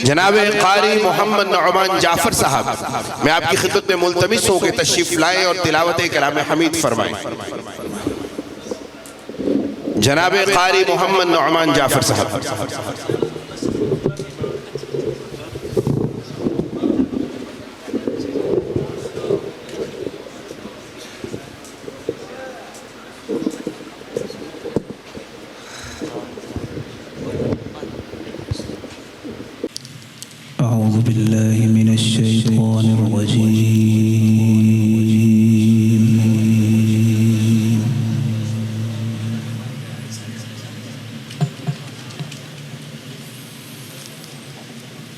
जनाब कारी मोहम्मद नुअमान जाफर साहब, मैं आपकी खिदमत में मुल्तमिस हूँ कि तशरीफ लाएं और तिलावत कलाम हमीद फरमाएं। जनाब कारी मोहम्मद नुअमान जाफर साहब। أعوذ بالله من الشيطان الرجيم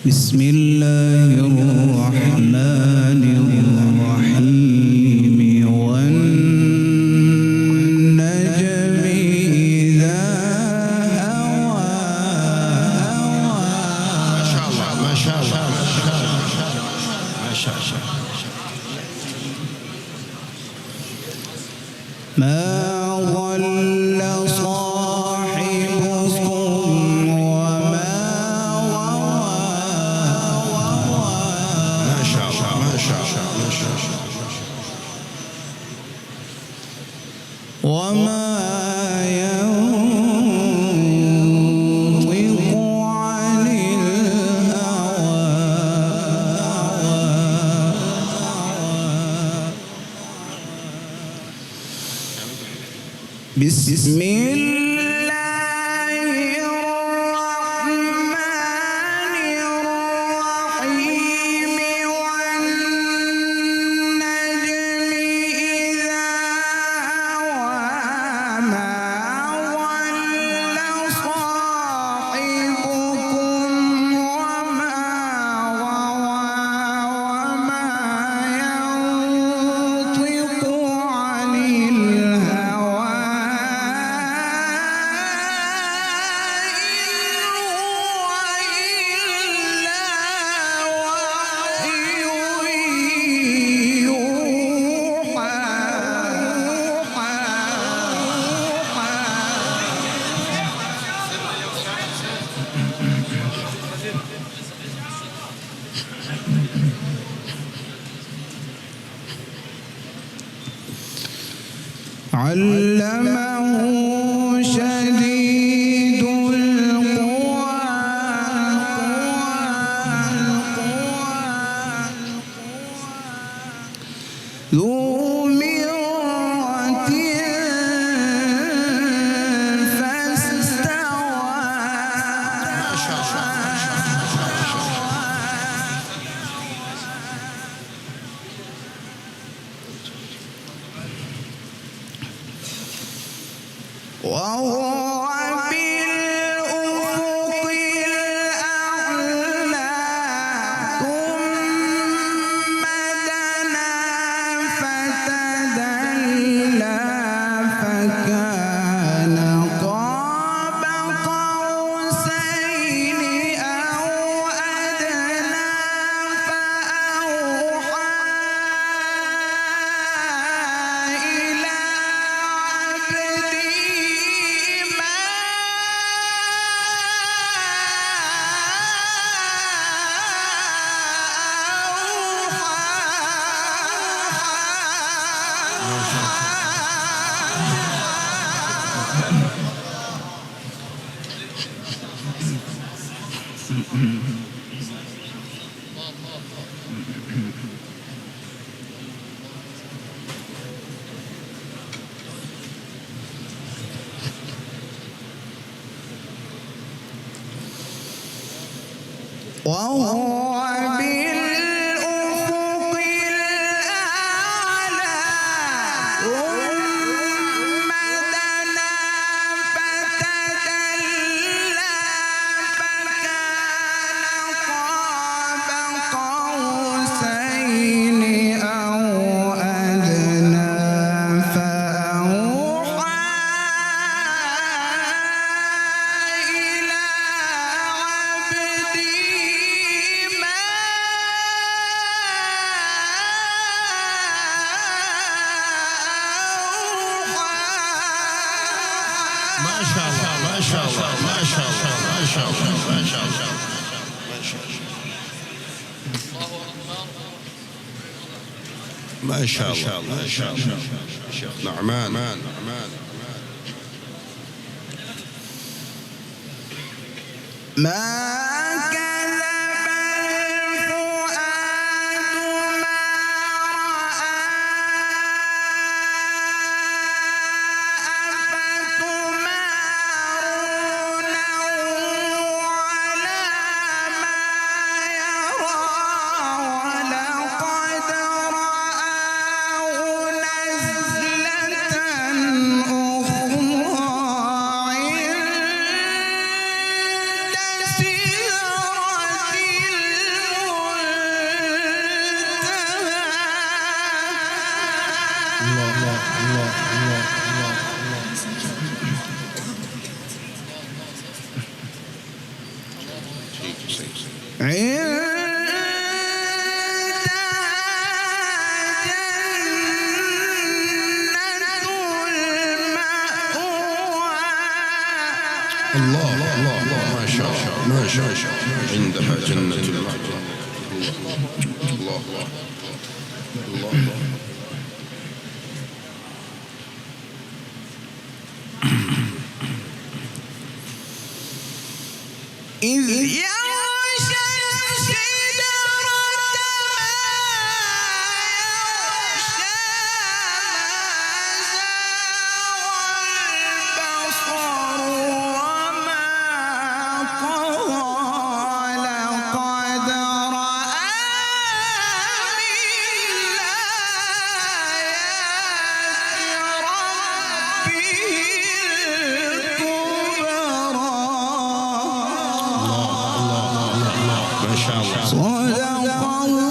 بسم الله الرحمن الرحيم والنجم إذا هوى ما شاء الله ما ضل صاحبكم وما وما ينطق عن الهوى بسم الله الرحمن الرحيم والنجم إذا هوى ما ضل صاحبكم وما غوى وما ينطق عن الهوى علمه شديد القوى ذو مرة وهو بالأفق الأعلى ثم دنا فتدلى فكان قاب قوسين أو أدنى فأوحى إلى وهو بالأفق الأعلى ثم دنا فتدلى فكان قاب قوسين أو أدنى فأوحى إلى عبده ما شاء الله ما شاء الله ما شاء الله ما شاء الله ما شاء الله ما شاء الله ما شاء الله. شيخ نعمان ما كذب الفؤاد ما الله ما شاء الله عندها جنة المأوى. الله إذ يغشى السدرة ما يغشى ما زاغ البصر وما طغى لقد رأى من آيات ربه الكبرى. ما شاء الله. صدق الله.